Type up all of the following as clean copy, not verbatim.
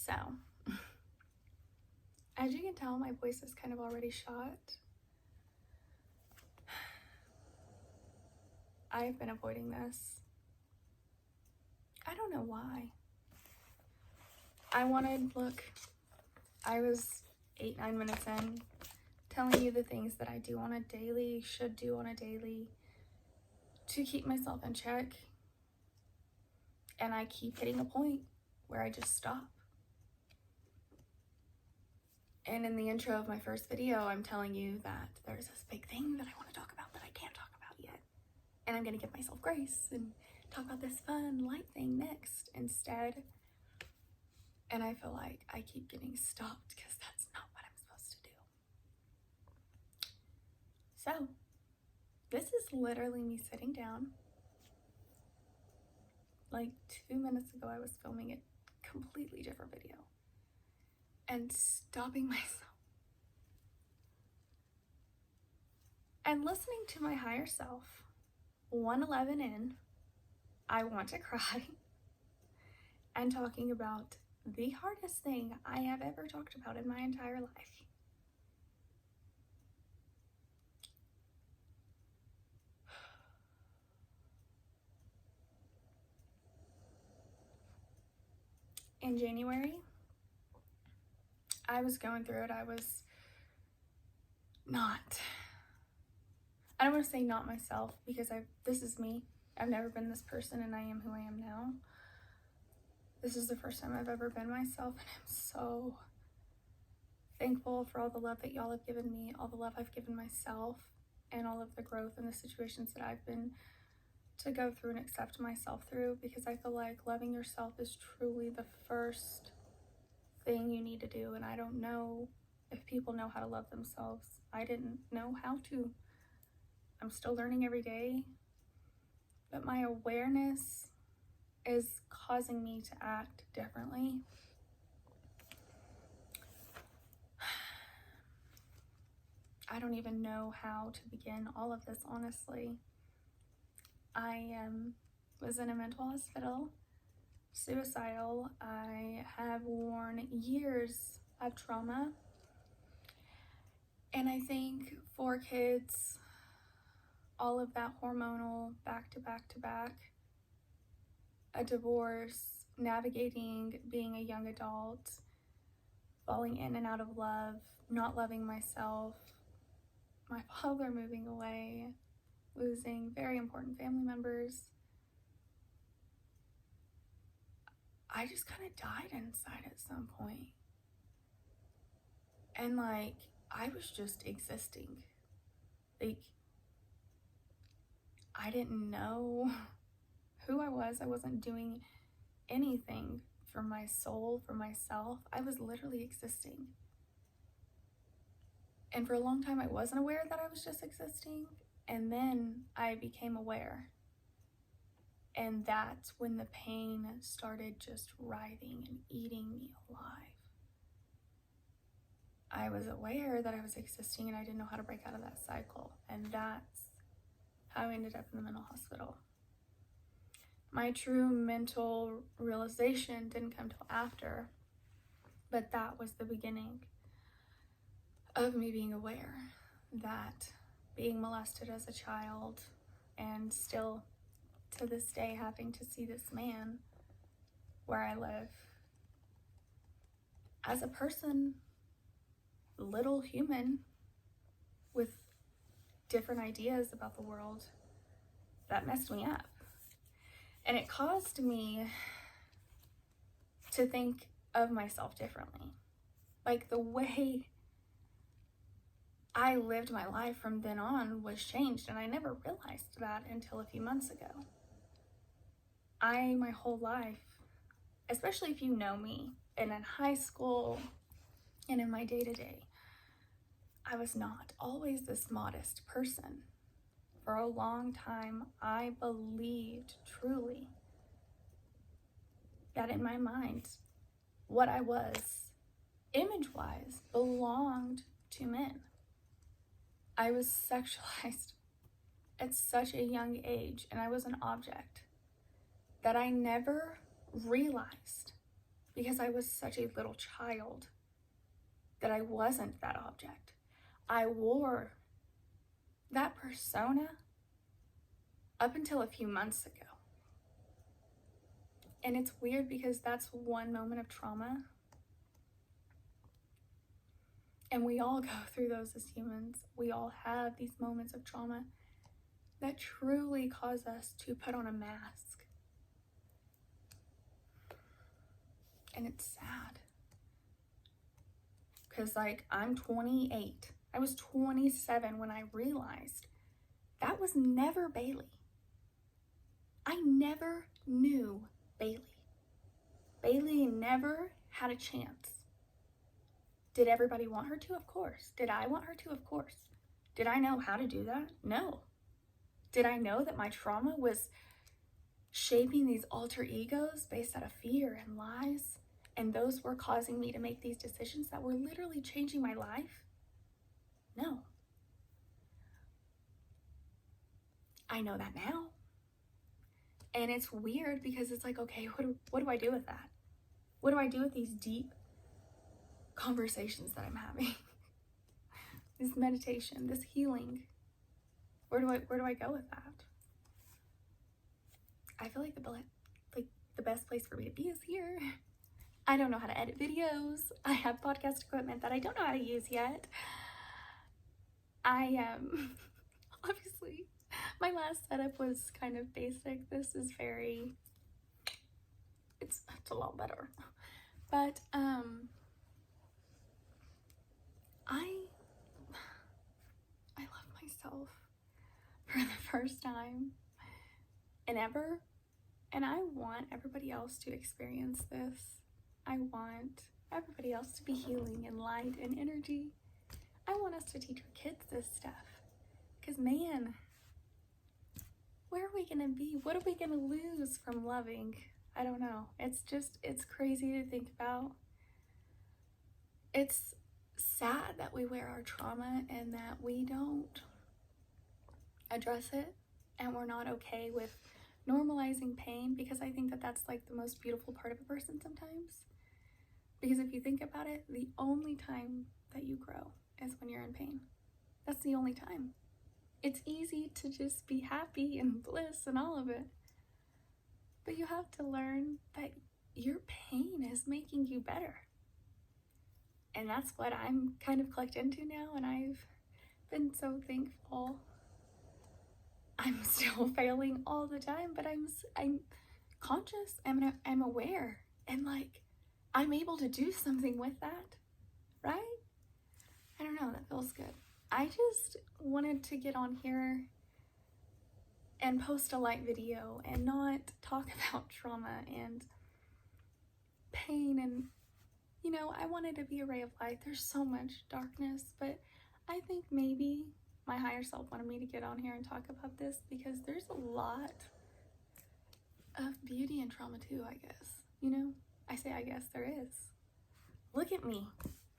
So, as you can tell, my voice is kind of already shot. I've been avoiding this. I don't know why. I was 8-9 minutes in, telling you the things that I do on a daily, should do on a daily, to keep myself in check. And I keep hitting a point where I just stop. And in the intro of my first video, I'm telling you that there's this big thing that I want to talk about that I can't talk about yet. And I'm going to give myself grace and talk about this fun, light thing next instead. And I feel like I keep getting stopped because that's not what I'm supposed to do. So, this is literally me sitting down. Like 2 minutes ago, I was filming a completely different video and stopping myself and listening to my higher self. 111 in, I want to cry, and talking about the hardest thing I have ever talked about in my entire life. In January, I was going through it. I don't want to say not myself, because this is me. I've never been this person, and I am who I am now. This is the first time I've ever been myself, and I'm so thankful for all the love that y'all have given me, all the love I've given myself, and all of the growth and the situations that I've been to go through and accept myself through, because I feel like loving yourself is truly the first thing you need to do. And I don't know if people know how to love themselves. I didn't know how to. I'm still learning every day, but my awareness is causing me to act differently. I don't even know how to begin all of this, honestly. I was in a mental hospital, suicidal. I have worn years of trauma. And I think for kids, all of that hormonal back to back, a divorce, navigating being a young adult, falling in and out of love, not loving myself, my father moving away, losing very important family members. I just kind of died inside at some point. And like, I was just existing. Like, I didn't know who I was. I wasn't doing anything for my soul, for myself. I was literally existing. And for a long time, I wasn't aware that I was just existing. And then I became aware. And that's when the pain started just writhing and eating me alive. I was aware that I was existing, and I didn't know how to break out of that cycle. And that's how I ended up in the mental hospital. My true mental realization didn't come till after, but that was the beginning of me being aware that being molested as a child, and still to this day having to see this man where I live, as a person, little human with different ideas about the world, that messed me up. And it caused me to think of myself differently. Like, the way I lived my life from then on was changed, and I never realized that until a few months ago. My whole life, especially if you know me, and in high school and in my day-to-day, I was not always this modest person. For a long time, I believed truly that in my mind, what I was, image-wise, belonged to men. I was sexualized at such a young age, and I was an object that I never realized, because I was such a little child that I wasn't that object. I wore that persona up until a few months ago. And it's weird because that's one moment of trauma. And we all go through those as humans. We all have these moments of trauma that truly cause us to put on a mask. And it's sad. Because, like, I'm 28. I was 27 when I realized that was never Bailey. I never knew Bailey. Bailey never had a chance. Did everybody want her to? Of course. Did I want her to? Of course. Did I know how to do that? No. Did I know that my trauma was shaping these alter egos based out of fear and lies? And those were causing me to make these decisions that were literally changing my life? No. I know that now. And it's weird because it's like, okay, what do I do with that? What do I do with these deep conversations that I'm having? This meditation, this healing. Where do I go with that? I feel like the best place for me to be is here. I don't know how to edit videos. I have podcast equipment that I don't know how to use yet. Obviously, my last setup was kind of basic. This is it's a lot better. But I love myself for the first time and ever. And I want everybody else to experience this. I want everybody else to be healing and light and energy. I want us to teach our kids this stuff. Because, man, where are we going to be? What are we going to lose from loving? I don't know. It's crazy to think about. It's sad that we wear our trauma and that we don't address it, and we're not okay with normalizing pain, because I think that that's like the most beautiful part of a person sometimes. Because if you think about it, the only time that you grow is when you're in pain. That's the only time. It's easy to just be happy and bliss and all of it. But you have to learn that your pain is making you better. And that's what I'm kind of clicked into now, and I've been so thankful. I'm still failing all the time, but I'm conscious, I'm aware, and like I'm able to do something with that, right? I don't know, that feels good. I just wanted to get on here and post a light video and not talk about trauma and pain, and you know, I wanted to be a ray of light. There's so much darkness, but I think maybe my higher self wanted me to get on here and talk about this because there's a lot of beauty in trauma too, I guess. You know, I say I guess there is. Look at me.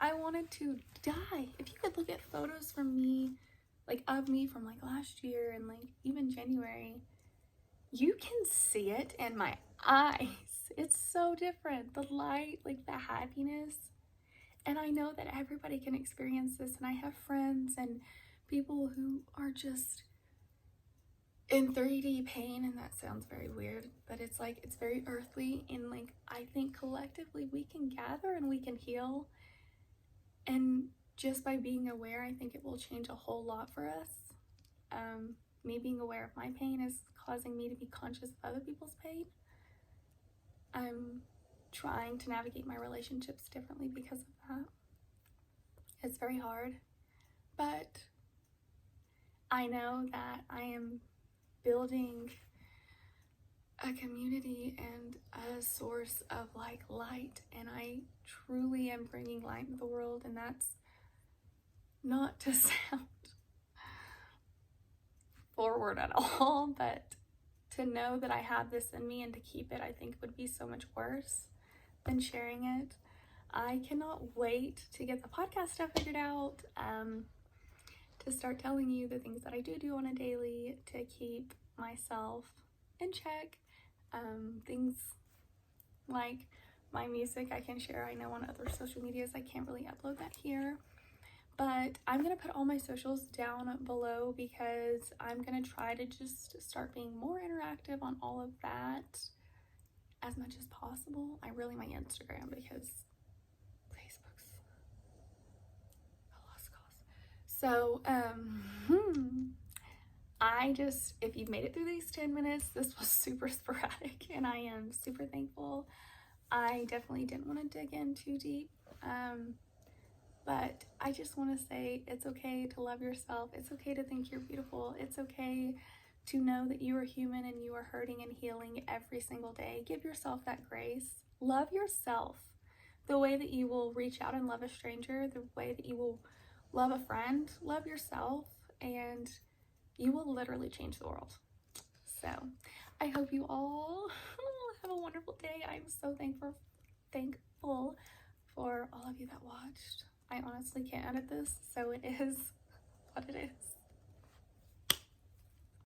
I wanted to die. If you could look at photos from me, like of me from like last year and like even January, you can see it in my eyes. It's so different. The light, like the happiness. And I know that everybody can experience this, and I have friends and people who are just in 3D pain, and that sounds very weird, but it's like, it's very earthly, and like I think collectively we can gather and we can heal, and just by being aware, I think it will change a whole lot for us. Me being aware of my pain is causing me to be conscious of other people's pain. I'm trying to navigate my relationships differently because of that. It's very hard, but I know that I am building a community and a source of like light, and I truly am bringing light into the world, and that's not to sound forward at all, but to know that I have this in me and to keep it, I think would be so much worse than sharing it. I cannot wait to get the podcast stuff figured out, to start telling you the things that I do on a daily to keep myself in check. Things like my music I can share, I know, on other social medias. I can't really upload that here. But I'm going to put all my socials down below because I'm going to try to just start being more interactive on all of that as much as possible. I really my Instagram because Facebook's a lost cause. So, if you've made it through these 10 minutes, this was super sporadic and I am super thankful. I definitely didn't want to dig in too deep. But I just want to say it's okay to love yourself. It's okay to think you're beautiful. It's okay to know that you are human and you are hurting and healing every single day. Give yourself that grace. Love yourself the way that you will reach out and love a stranger, the way that you will love a friend. Love yourself and you will literally change the world. So I hope you all have a wonderful day. I'm so thankful for all of you that watched. I honestly can't edit this, so it is what it is.